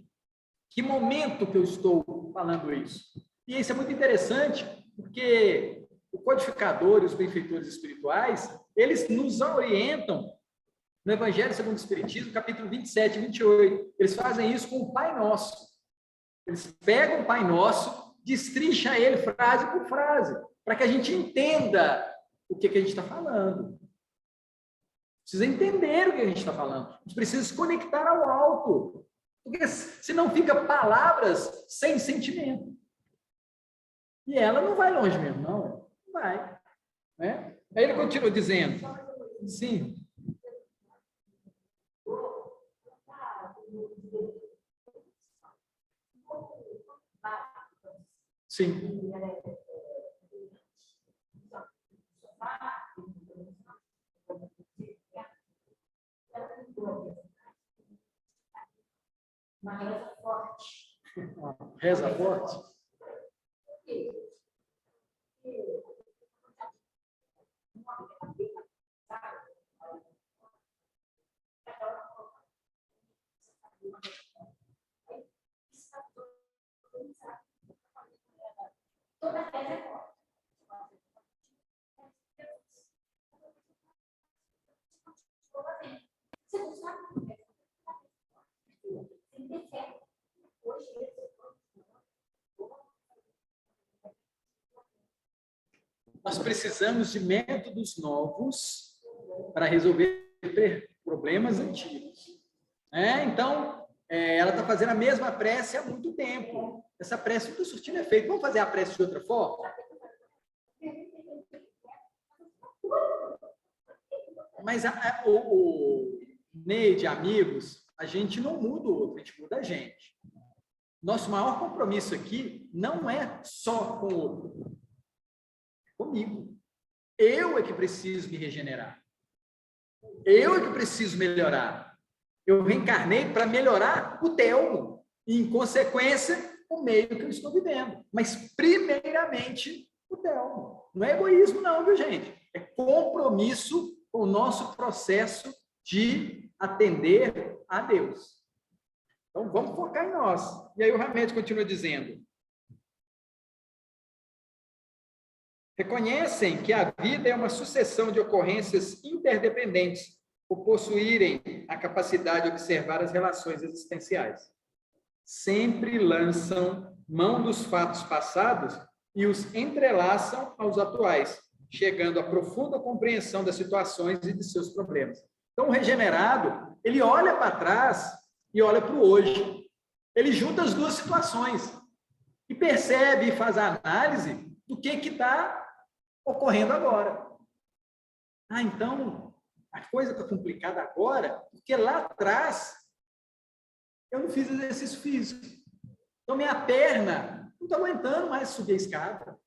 Que momento que eu estou falando isso? E isso é muito interessante, porque o codificador e os benfeitores espirituais, eles nos orientam no Evangelho segundo o Espiritismo, capítulo 27 e 28. Eles fazem isso com o Pai Nosso. Eles pegam o Pai Nosso, destrincham ele frase por frase, para que a gente entenda o que a gente está falando. Precisa entender o que a gente está falando. A gente precisa se conectar ao alto. Porque senão fica palavras sem sentimento. E ela não vai longe mesmo, não. Não vai. Né? Aí ele continua dizendo. Sim. Sim. Uma reza forte. Reza forte? Toda reza é forte. Você não sabe o que é. Tem que ter fé. Hoje, nós precisamos de métodos novos para resolver problemas antigos. Então, ela está fazendo a mesma prece há muito tempo. Essa prece não está surtindo efeito. Vamos fazer a prece de outra forma? Mas o Neide, amigos, a gente não muda o outro, a gente muda a gente. Nosso maior compromisso aqui não é só com o outro, é comigo. Eu é que preciso me regenerar. Eu é que preciso melhorar. Eu reencarnei para melhorar o Telmo e, em consequência, o meio que eu estou vivendo. Mas, primeiramente, o Telmo. Não é egoísmo, não, viu, gente? É compromisso com o nosso processo de atender a Deus. Então, vamos focar em nós. E aí o Hamed continua dizendo: reconhecem que a vida é uma sucessão de ocorrências interdependentes, por possuírem a capacidade de observar as relações existenciais. Sempre lançam mão dos fatos passados e os entrelaçam aos atuais, chegando à profunda compreensão das situações e de seus problemas. Então, o regenerado, ele olha para trás e olha para o hoje. Ele junta as duas situações e percebe e faz a análise do que está ocorrendo agora. Ah, então, a coisa está complicada agora, porque lá atrás eu não fiz exercício físico. Então, minha perna não está aguentando mais subir a escada.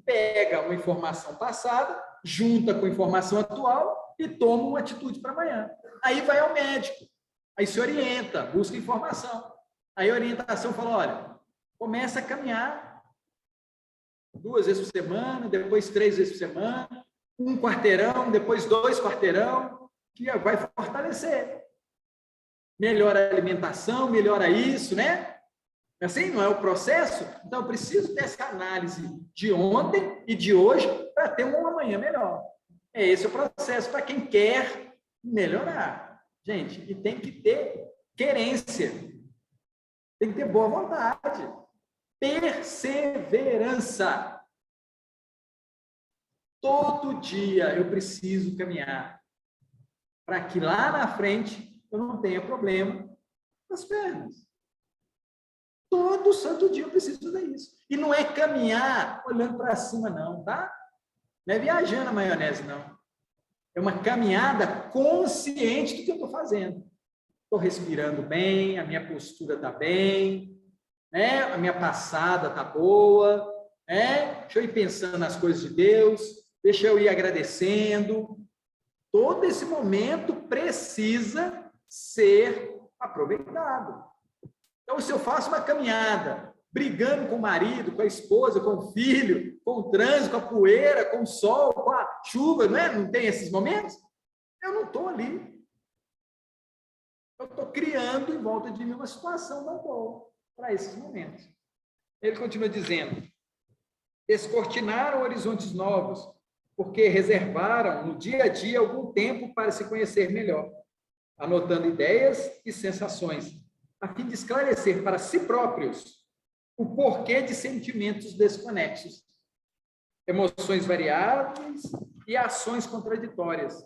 Pega uma informação passada, junta com a informação atual e toma uma atitude para amanhã. Aí vai ao médico, aí se orienta, busca informação. Aí a orientação fala, olha, começa a caminhar 2 vezes por semana, depois 3 vezes por semana, 1 quarteirão, depois 2 quarteirão, que vai fortalecer. Melhora a alimentação, melhora isso, né? Assim, não é o processo? Então, eu preciso dessa análise de ontem e de hoje para ter um amanhã melhor. É esse o processo para quem quer melhorar. Gente, e tem que ter querência. Tem que ter boa vontade. Perseverança. Todo dia eu preciso caminhar para que lá na frente eu não tenha problema com as pernas. Todo santo dia eu preciso fazer isso. E não é caminhar olhando para cima, não, tá? Não é viajando a maionese, não. É uma caminhada consciente do que eu estou fazendo. Estou respirando bem, a minha postura está bem, né? A minha passada está boa, né? Deixa eu ir pensando nas coisas de Deus, deixa eu ir agradecendo. Todo esse momento precisa ser aproveitado. Então, se eu faço uma caminhada, brigando com o marido, com a esposa, com o filho, com o trânsito, com a poeira, com o sol, com a chuva, não é? Não tem esses momentos? Eu não estou ali. Eu estou criando em volta de mim uma situação não boa para esses momentos. Ele continua dizendo, descortinaram horizontes novos, porque reservaram no dia a dia algum tempo para se conhecer melhor, anotando ideias e sensações, a fim de esclarecer para si próprios o porquê de sentimentos desconexos, emoções variáveis e ações contraditórias,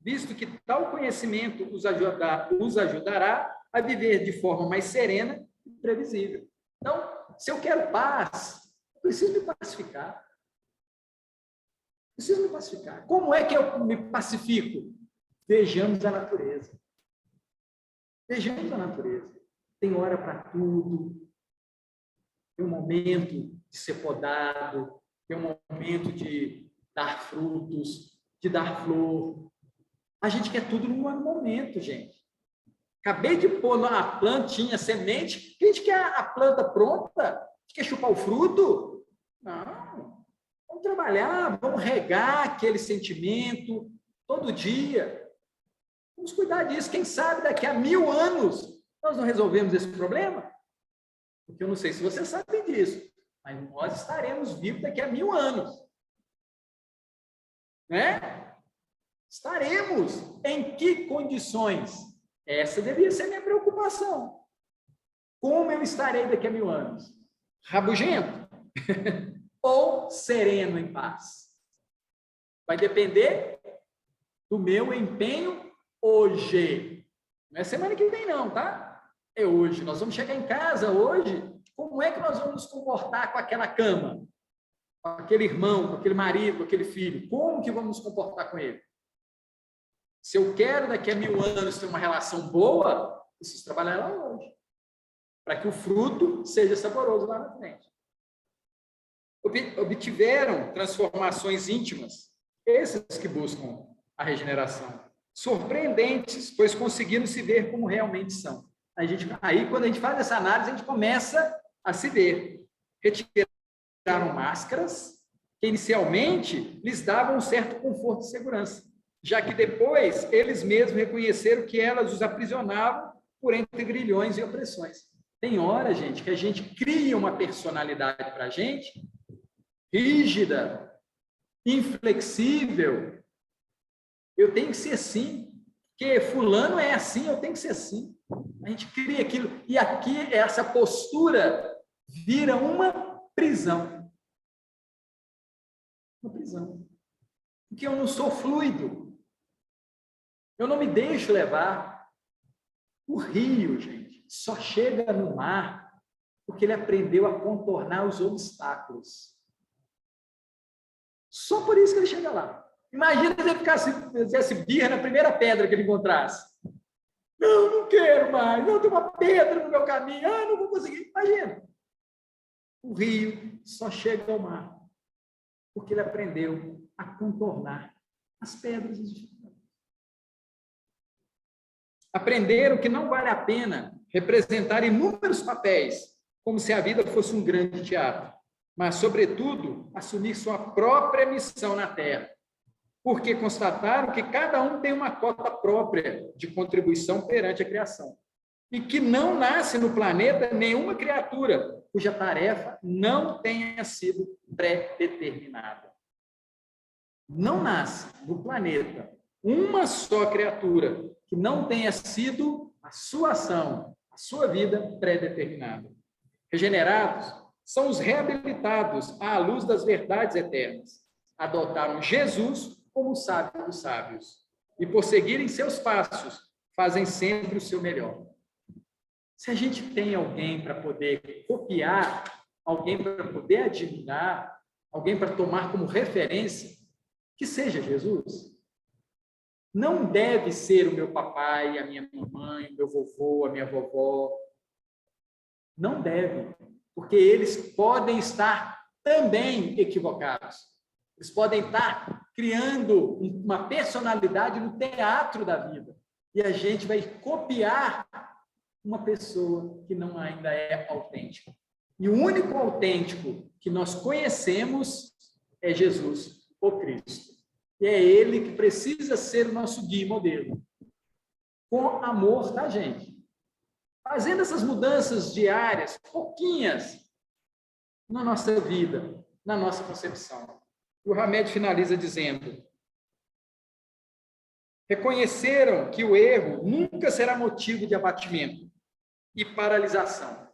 visto que tal conhecimento os ajudará a viver de forma mais serena e previsível. Então, se eu quero paz, eu preciso me pacificar. Preciso me pacificar. Como é que eu me pacifico? Vejamos a natureza. Vejamos a natureza. Tem hora para tudo, tem um momento de ser podado, tem um momento de dar frutos, de dar flor. A gente quer tudo no momento, gente. Acabei de pôr na plantinha semente, a gente quer a planta pronta, a gente quer chupar o fruto. Não. Vamos trabalhar, vamos regar aquele sentimento todo dia. Vamos cuidar disso. Quem sabe daqui a 1000 anos nós não resolvemos esse problema? Porque eu não sei se vocês sabem disso, mas nós estaremos vivos daqui a 1000 anos. Né? Estaremos. Em que condições? Essa devia ser a minha preocupação. Como eu estarei daqui a 1000 anos? Rabugento? Ou sereno em paz? Vai depender do meu empenho hoje. Não é semana que vem, não, tá? É hoje. Nós vamos chegar em casa hoje. Como é que nós vamos nos comportar com aquela cama? Com aquele irmão, com aquele marido, com aquele filho? Como que vamos nos comportar com ele? Se eu quero daqui a 1000 anos ter uma relação boa, preciso trabalhar lá hoje. Para que o fruto seja saboroso lá na frente. Obtiveram transformações íntimas, esses que buscam a regeneração, surpreendentes, pois conseguiram se ver como realmente são. Aí, quando a gente faz essa análise, a gente começa a se ver. Retiraram máscaras que inicialmente lhes davam um certo conforto e segurança, já que depois eles mesmos reconheceram que elas os aprisionavam por entre grilhões e opressões. Tem hora, gente, que a gente cria uma personalidade para a gente rígida, inflexível. Eu tenho que ser assim, porque fulano é assim, eu tenho que ser assim. A gente cria aquilo, e aqui essa postura vira uma prisão. uma prisão. Porque eu não sou fluido. Eu não me deixo levar. O rio, gente, só chega no mar porque ele aprendeu a contornar os obstáculos. Só por isso que ele chega lá. Imagina se ele fizesse birra na primeira pedra que ele encontrasse. Não quero mais. Não, tem uma pedra no meu caminho. Não vou conseguir. Imagina. O rio só chega ao mar porque ele aprendeu a contornar as pedras e dificuldades. Aprenderam que não vale a pena representar inúmeros papéis, como se a vida fosse um grande teatro, mas, sobretudo, assumir sua própria missão na Terra, porque constataram que cada um tem uma cota própria de contribuição perante a criação, e que não nasce no planeta nenhuma criatura cuja tarefa não tenha sido pré-determinada. Não nasce no planeta uma só criatura que não tenha sido a sua ação, a sua vida pré-determinada. Regenerados são os reabilitados à luz das verdades eternas. Adotaram Jesus como o sábio dos sábios e, por seguirem seus passos, fazem sempre o seu melhor. Se a gente tem alguém para poder copiar, alguém para poder admirar, alguém para tomar como referência, que seja Jesus. Não deve ser o meu papai, a minha mamãe, o meu vovô, a minha vovó. Não deve, porque eles podem estar também equivocados. Eles podem estar criando uma personalidade no teatro da vida. E a gente vai copiar uma pessoa que não ainda é autêntica. E o único autêntico que nós conhecemos é Jesus, o Cristo. E é ele que precisa ser o nosso guia e modelo. Com amor da gente. Fazendo essas mudanças diárias, pouquinhas, na nossa vida, na nossa concepção. O Hamed finaliza dizendo: reconheceram que o erro nunca será motivo de abatimento e paralisação,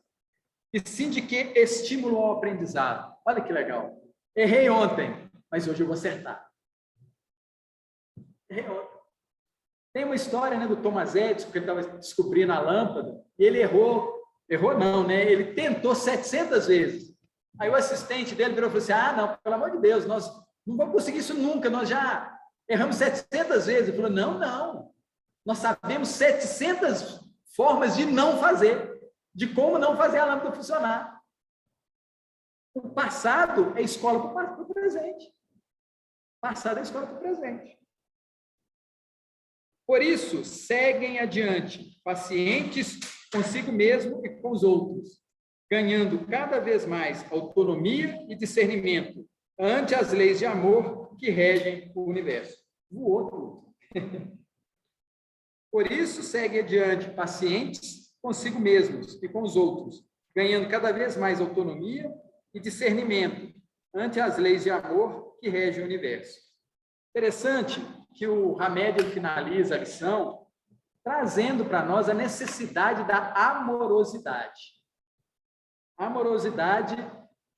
e sim de que estímulo ao aprendizado. Olha que legal. Errei ontem, mas hoje eu vou acertar. Errei ontem. Tem uma história, né, do Thomas Edison, que ele estava descobrindo a lâmpada, e ele errou não, né? Ele tentou 700 vezes. Aí o assistente dele virou e falou assim: não, pelo amor de Deus, nós não vamos conseguir isso nunca, nós já erramos 700 vezes. Ele falou: não, nós sabemos 700 formas de não fazer, de como não fazer a lâmpada funcionar. O passado é escola para o presente. O passado é escola para o presente. Por isso, seguem adiante, pacientes consigo mesmo e com os outros, ganhando cada vez mais autonomia e discernimento ante as leis de amor que regem o universo. O outro. Por isso, seguem adiante, pacientes consigo mesmos e com os outros, ganhando cada vez mais autonomia e discernimento ante as leis de amor que regem o universo. Interessante que o Hamed finaliza a lição trazendo para nós a necessidade da amorosidade. Amorosidade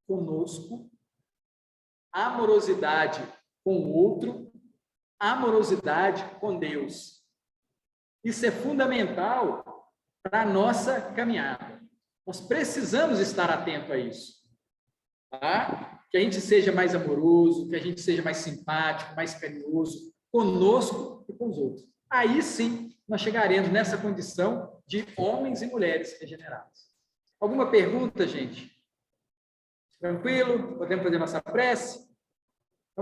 conosco, amorosidade com o outro, amorosidade com Deus. Isso é fundamental para a nossa caminhada. Nós precisamos estar atento a isso. Tá? Que a gente seja mais amoroso, que a gente seja mais simpático, mais carinhoso conosco e com os outros. Aí sim, nós chegaremos nessa condição de homens e mulheres regenerados. Alguma pergunta, gente? Tranquilo? Podemos fazer nossa prece?